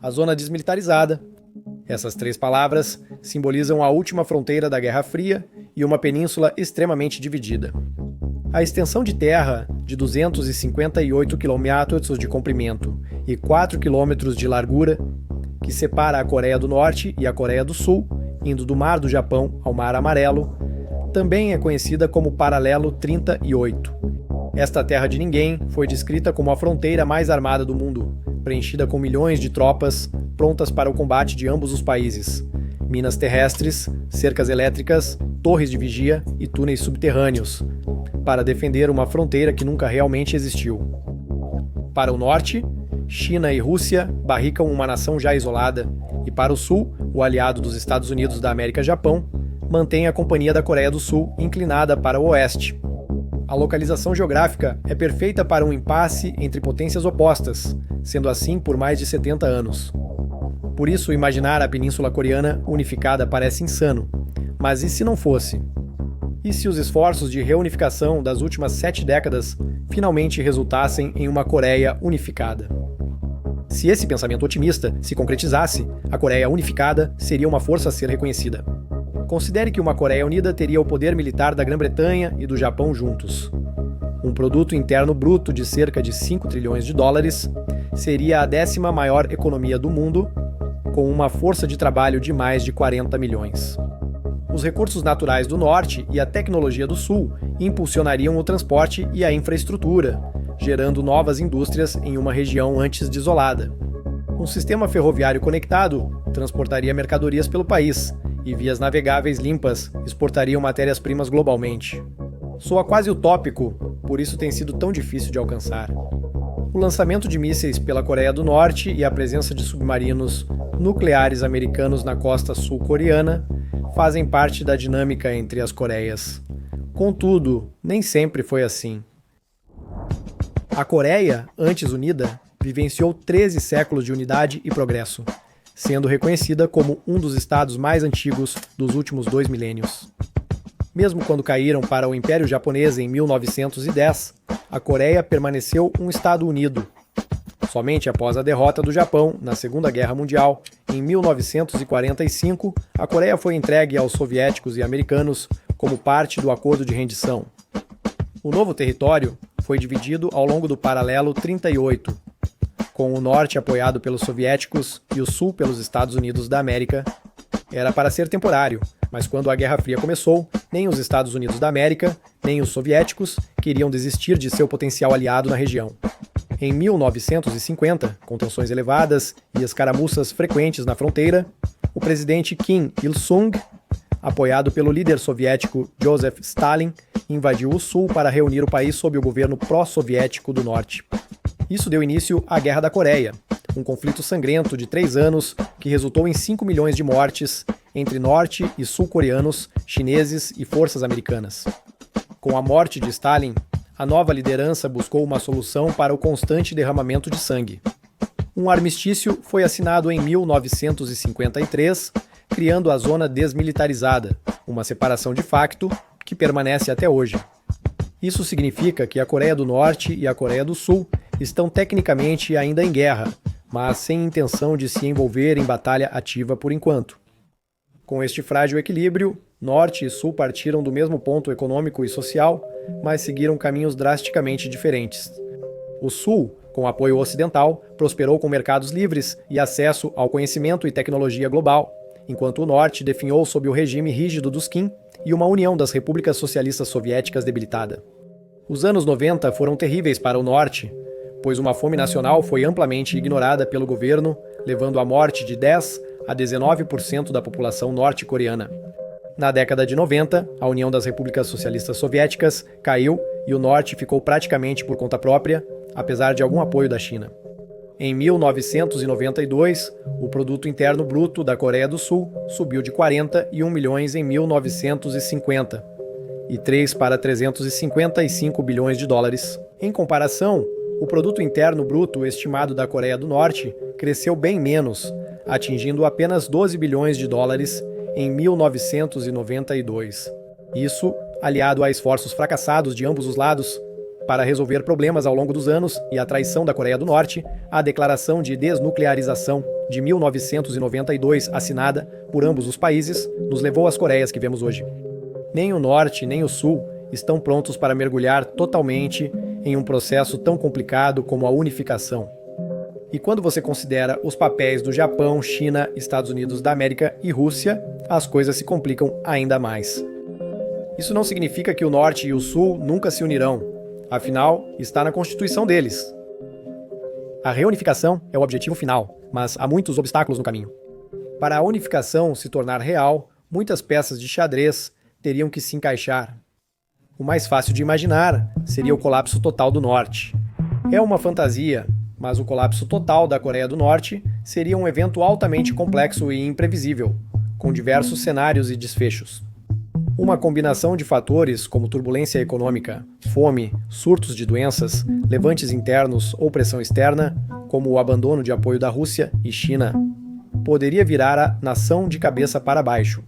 a zona desmilitarizada. Essas três palavras simbolizam a última fronteira da Guerra Fria e uma península extremamente dividida. A extensão de terra de 258 km de comprimento e 4 km de largura, que separa a Coreia do Norte e a Coreia do Sul, indo do Mar do Japão ao Mar Amarelo, também é conhecida como Paralelo 38. Esta terra de ninguém foi descrita como a fronteira mais armada do mundo, preenchida com milhões de tropas prontas para o combate de ambos os países. Minas terrestres, cercas elétricas, torres de vigia e túneis subterrâneos, para defender uma fronteira que nunca realmente existiu. Para o norte, China e Rússia barricam uma nação já isolada, e para o sul, o aliado dos Estados Unidos da América, Japão, mantém a Companhia da Coreia do Sul inclinada para o oeste. A localização geográfica é perfeita para um impasse entre potências opostas, sendo assim por mais de 70 anos. Por isso, imaginar a Península Coreana unificada parece insano. Mas e se não fosse? E se os esforços de reunificação das últimas 7 décadas finalmente resultassem em uma Coreia unificada? Se esse pensamento otimista se concretizasse, a Coreia unificada seria uma força a ser reconhecida. Considere que uma Coreia unida teria o poder militar da Grã-Bretanha e do Japão juntos. Um produto interno bruto de cerca de 5 trilhões de dólares, seria a 10ª maior economia do mundo, com uma força de trabalho de mais de 40 milhões. Os recursos naturais do norte e a tecnologia do sul impulsionariam o transporte e a infraestrutura, gerando novas indústrias em uma região antes desolada. Um sistema ferroviário conectado transportaria mercadorias pelo país, e vias navegáveis limpas exportariam matérias-primas globalmente. Soa quase utópico, por isso tem sido tão difícil de alcançar. O lançamento de mísseis pela Coreia do Norte e a presença de submarinos nucleares americanos na costa sul-coreana fazem parte da dinâmica entre as Coreias. Contudo, nem sempre foi assim. A Coreia, antes unida, vivenciou 13 séculos de unidade e progresso, sendo reconhecida como um dos estados mais antigos dos últimos 2 milênios. Mesmo quando caíram para o Império Japonês em 1910, a Coreia permaneceu um estado unido. Somente após a derrota do Japão na Segunda Guerra Mundial, em 1945, a Coreia foi entregue aos soviéticos e americanos como parte do acordo de rendição. O novo território foi dividido ao longo do Paralelo 38, com o norte apoiado pelos soviéticos e o sul pelos Estados Unidos da América. Era para ser temporário, mas quando a Guerra Fria começou, nem os Estados Unidos da América, nem os soviéticos queriam desistir de seu potencial aliado na região. Em 1950, com tensões elevadas e escaramuças frequentes na fronteira, o presidente Kim Il-sung, apoiado pelo líder soviético Joseph Stalin, invadiu o sul para reunir o país sob o governo pró-soviético do norte. Isso deu início à Guerra da Coreia, um conflito sangrento de 3 anos que resultou em 5 milhões de mortes entre norte e sul-coreanos, chineses e forças americanas. Com a morte de Stalin, a nova liderança buscou uma solução para o constante derramamento de sangue. Um armistício foi assinado em 1953, criando a Zona Desmilitarizada, uma separação de facto que permanece até hoje. Isso significa que a Coreia do Norte e a Coreia do Sul estão tecnicamente ainda em guerra, mas sem intenção de se envolver em batalha ativa por enquanto. Com este frágil equilíbrio, Norte e Sul partiram do mesmo ponto econômico e social, mas seguiram caminhos drasticamente diferentes. O Sul, com apoio ocidental, prosperou com mercados livres e acesso ao conhecimento e tecnologia global, enquanto o Norte definhou sob o regime rígido dos Kim e uma união das repúblicas socialistas soviéticas debilitada. Os anos 90 foram terríveis para o Norte, pois uma fome nacional foi amplamente ignorada pelo governo, levando à morte de 10 a 19% da população norte-coreana. Na década de 90, a União das Repúblicas Socialistas Soviéticas caiu e o Norte ficou praticamente por conta própria, apesar de algum apoio da China. Em 1992, o produto interno bruto da Coreia do Sul subiu de 41 milhões em 1950 e 3 para 355 bilhões de dólares. Em comparação, o produto interno bruto estimado da Coreia do Norte cresceu bem menos, atingindo apenas 12 bilhões de dólares em 1992. Isso, aliado a esforços fracassados de ambos os lados para resolver problemas ao longo dos anos e a traição da Coreia do Norte, a declaração de desnuclearização de 1992, assinada por ambos os países, nos levou às Coreias que vemos hoje. Nem o Norte nem o Sul estão prontos para mergulhar totalmente em um processo tão complicado como a unificação. E quando você considera os papéis do Japão, China, Estados Unidos da América e Rússia, as coisas se complicam ainda mais. Isso não significa que o Norte e o Sul nunca se unirão. Afinal, está na Constituição deles. A reunificação é o objetivo final, mas há muitos obstáculos no caminho. Para a unificação se tornar real, muitas peças de xadrez teriam que se encaixar. O mais fácil de imaginar seria o colapso total do Norte. É uma fantasia, mas o colapso total da Coreia do Norte seria um evento altamente complexo e imprevisível, com diversos cenários e desfechos. Uma combinação de fatores como turbulência econômica, fome, surtos de doenças, levantes internos ou pressão externa, como o abandono de apoio da Rússia e China, poderia virar a nação de cabeça para baixo.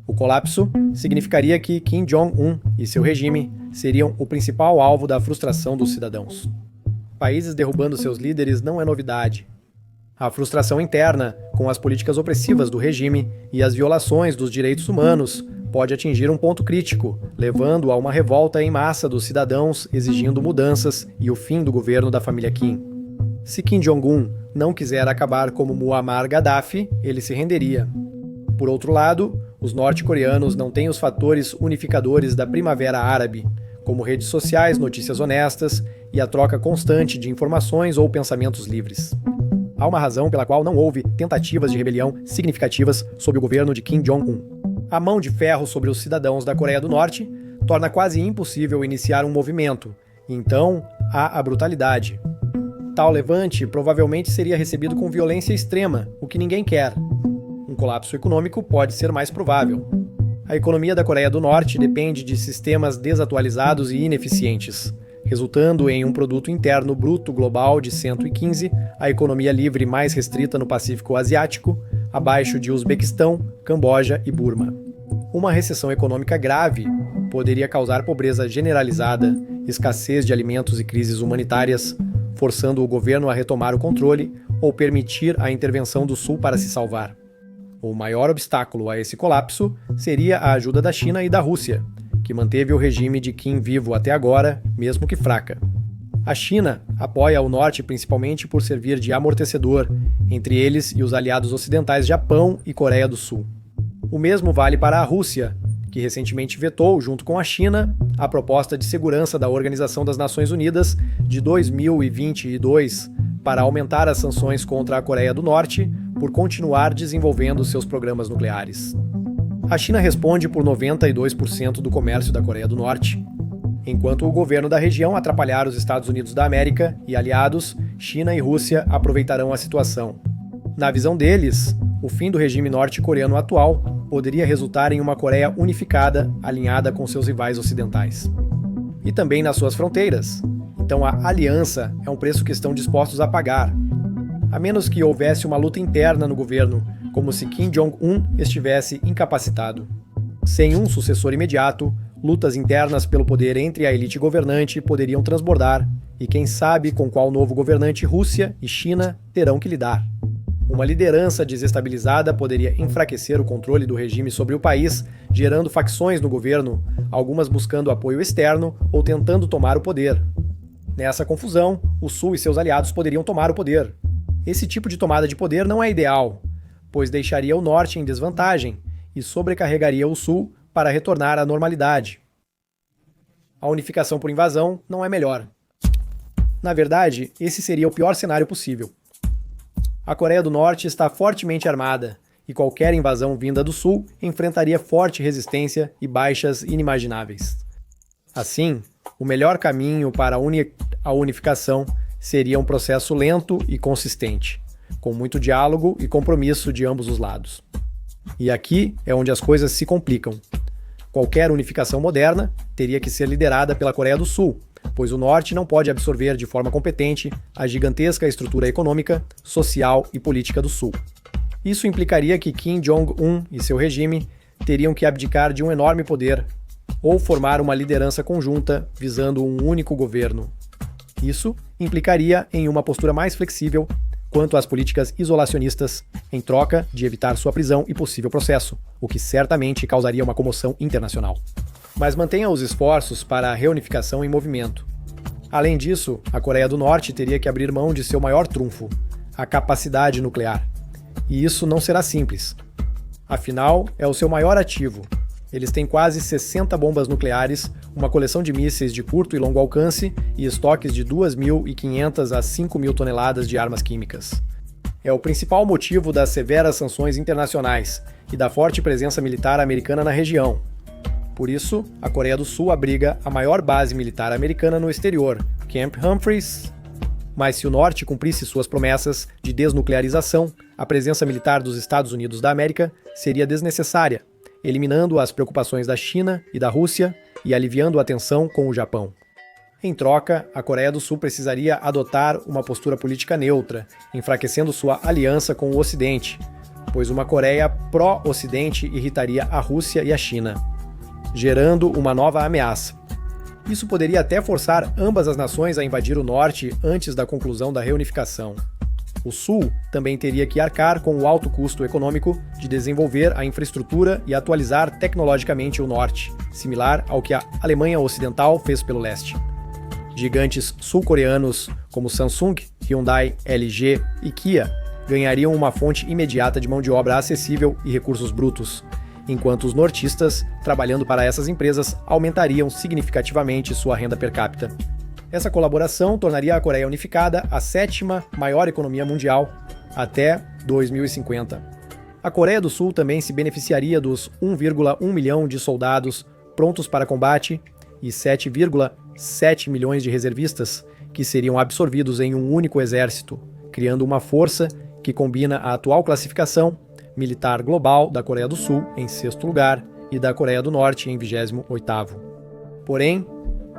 O colapso significaria que Kim Jong-un e seu regime seriam o principal alvo da frustração dos cidadãos. Países derrubando seus líderes não é novidade. A frustração interna, com as políticas opressivas do regime e as violações dos direitos humanos, pode atingir um ponto crítico, levando a uma revolta em massa dos cidadãos exigindo mudanças e o fim do governo da família Kim. Se Kim Jong-un não quiser acabar como Muammar Gaddafi, ele se renderia. Por outro lado, os norte-coreanos não têm os fatores unificadores da Primavera Árabe, como redes sociais, notícias honestas e a troca constante de informações ou pensamentos livres. Há uma razão pela qual não houve tentativas de rebelião significativas sob o governo de Kim Jong-un. A mão de ferro sobre os cidadãos da Coreia do Norte torna quase impossível iniciar um movimento, e então há a brutalidade. Tal levante provavelmente seria recebido com violência extrema, o que ninguém quer. Um colapso econômico pode ser mais provável. A economia da Coreia do Norte depende de sistemas desatualizados e ineficientes, resultando em um produto interno bruto global de 115, a economia livre mais restrita no Pacífico Asiático, abaixo de Uzbequistão, Camboja e Burma. Uma recessão econômica grave poderia causar pobreza generalizada, escassez de alimentos e crises humanitárias, forçando o governo a retomar o controle ou permitir a intervenção do Sul para se salvar. O maior obstáculo a esse colapso seria a ajuda da China e da Rússia, que manteve o regime de Kim vivo até agora, mesmo que fraca. A China apoia o Norte principalmente por servir de amortecedor entre eles e os aliados ocidentais Japão e Coreia do Sul. O mesmo vale para a Rússia, que recentemente vetou, junto com a China, a proposta de segurança da Organização das Nações Unidas de 2022 para aumentar as sanções contra a Coreia do Norte por continuar desenvolvendo seus programas nucleares. A China responde por 92% do comércio da Coreia do Norte. Enquanto o governo da região atrapalhar os Estados Unidos da América e aliados, China e Rússia aproveitarão a situação. Na visão deles, o fim do regime norte-coreano atual poderia resultar em uma Coreia unificada, alinhada com seus rivais ocidentais. E também nas suas fronteiras. Então a aliança é um preço que estão dispostos a pagar. A menos que houvesse uma luta interna no governo, como se Kim Jong-un estivesse incapacitado. Sem um sucessor imediato, lutas internas pelo poder entre a elite governante poderiam transbordar, e quem sabe com qual novo governante Rússia e China terão que lidar. Uma liderança desestabilizada poderia enfraquecer o controle do regime sobre o país, gerando facções no governo, algumas buscando apoio externo ou tentando tomar o poder. Nessa confusão, o Sul e seus aliados poderiam tomar o poder. Esse tipo de tomada de poder não é ideal, pois deixaria o Norte em desvantagem e sobrecarregaria o Sul para retornar à normalidade. A unificação por invasão não é melhor. Na verdade, esse seria o pior cenário possível. A Coreia do Norte está fortemente armada, e qualquer invasão vinda do Sul enfrentaria forte resistência e baixas inimagináveis. Assim, o melhor caminho para a unificação seria um processo lento e consistente, com muito diálogo e compromisso de ambos os lados. E aqui é onde as coisas se complicam. Qualquer unificação moderna teria que ser liderada pela Coreia do Sul, pois o Norte não pode absorver de forma competente a gigantesca estrutura econômica, social e política do Sul. Isso implicaria que Kim Jong-un e seu regime teriam que abdicar de um enorme poder, ou formar uma liderança conjunta visando um único governo. Isso implicaria em uma postura mais flexível, quanto às políticas isolacionistas, em troca de evitar sua prisão e possível processo, o que certamente causaria uma comoção internacional. Mas mantenha os esforços para a reunificação em movimento. Além disso, a Coreia do Norte teria que abrir mão de seu maior trunfo, a capacidade nuclear. E isso não será simples. Afinal, é o seu maior ativo. Eles têm quase 60 bombas nucleares, uma coleção de mísseis de curto e longo alcance e estoques de 2.500 a 5.000 toneladas de armas químicas. É o principal motivo das severas sanções internacionais e da forte presença militar americana na região. Por isso, a Coreia do Sul abriga a maior base militar americana no exterior, Camp Humphreys. Mas se o Norte cumprisse suas promessas de desnuclearização, a presença militar dos Estados Unidos da América seria desnecessária, eliminando as preocupações da China e da Rússia e aliviando a tensão com o Japão. Em troca, a Coreia do Sul precisaria adotar uma postura política neutra, enfraquecendo sua aliança com o Ocidente, pois uma Coreia pró-Ocidente irritaria a Rússia e a China, gerando uma nova ameaça. Isso poderia até forçar ambas as nações a invadir o Norte antes da conclusão da reunificação. O Sul também teria que arcar com o alto custo econômico de desenvolver a infraestrutura e atualizar tecnologicamente o Norte, similar ao que a Alemanha Ocidental fez pelo Leste. Gigantes sul-coreanos como Samsung, Hyundai, LG e Kia ganhariam uma fonte imediata de mão de obra acessível e recursos brutos, enquanto os nortistas, trabalhando para essas empresas, aumentariam significativamente sua renda per capita. Essa colaboração tornaria a Coreia unificada a 7ª maior economia mundial até 2050. A Coreia do Sul também se beneficiaria dos 1,1 milhão de soldados prontos para combate e 7,7 milhões de reservistas que seriam absorvidos em um único exército, criando uma força que combina a atual classificação militar global da Coreia do Sul em 6º lugar e da Coreia do Norte em 28º. Porém,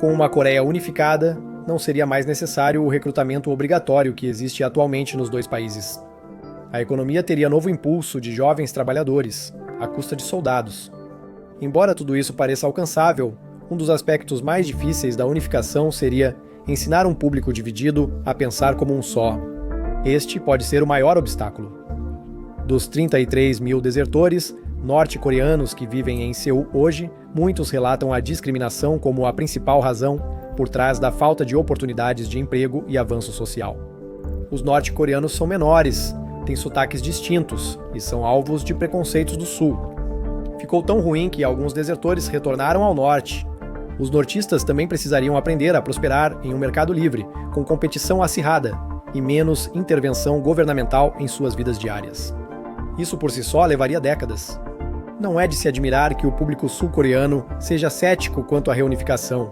com uma Coreia unificada, não seria mais necessário o recrutamento obrigatório que existe atualmente nos dois países. A economia teria novo impulso de jovens trabalhadores, à custa de soldados. Embora tudo isso pareça alcançável, um dos aspectos mais difíceis da unificação seria ensinar um público dividido a pensar como um só. Este pode ser o maior obstáculo. Dos 33 mil desertores norte-coreanos que vivem em Seul hoje, muitos relatam a discriminação como a principal razão por trás da falta de oportunidades de emprego e avanço social. Os norte-coreanos são menores, têm sotaques distintos e são alvos de preconceitos do Sul. Ficou tão ruim que alguns desertores retornaram ao Norte. Os nortistas também precisariam aprender a prosperar em um mercado livre, com competição acirrada e menos intervenção governamental em suas vidas diárias. Isso por si só levaria décadas. Não é de se admirar que o público sul-coreano seja cético quanto à reunificação.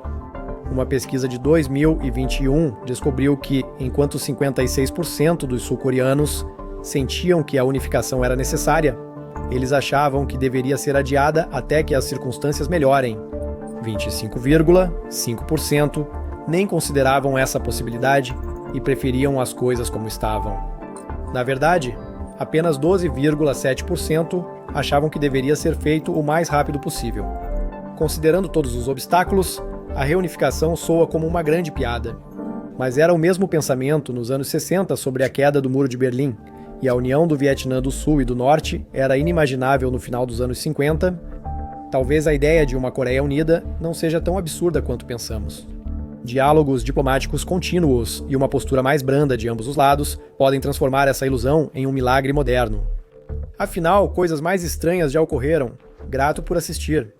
Uma pesquisa de 2021 descobriu que, enquanto 56% dos sul-coreanos sentiam que a unificação era necessária, eles achavam que deveria ser adiada até que as circunstâncias melhorem. 25,5% nem consideravam essa possibilidade e preferiam as coisas como estavam. Na verdade, apenas 12,7% achavam que deveria ser feito o mais rápido possível. Considerando todos os obstáculos, a reunificação soa como uma grande piada. Mas era o mesmo pensamento nos anos 60 sobre a queda do Muro de Berlim, e a união do Vietnã do Sul e do Norte era inimaginável no final dos anos 50. Talvez a ideia de uma Coreia unida não seja tão absurda quanto pensamos. Diálogos diplomáticos contínuos e uma postura mais branda de ambos os lados podem transformar essa ilusão em um milagre moderno. Afinal, coisas mais estranhas já ocorreram. Grato por assistir.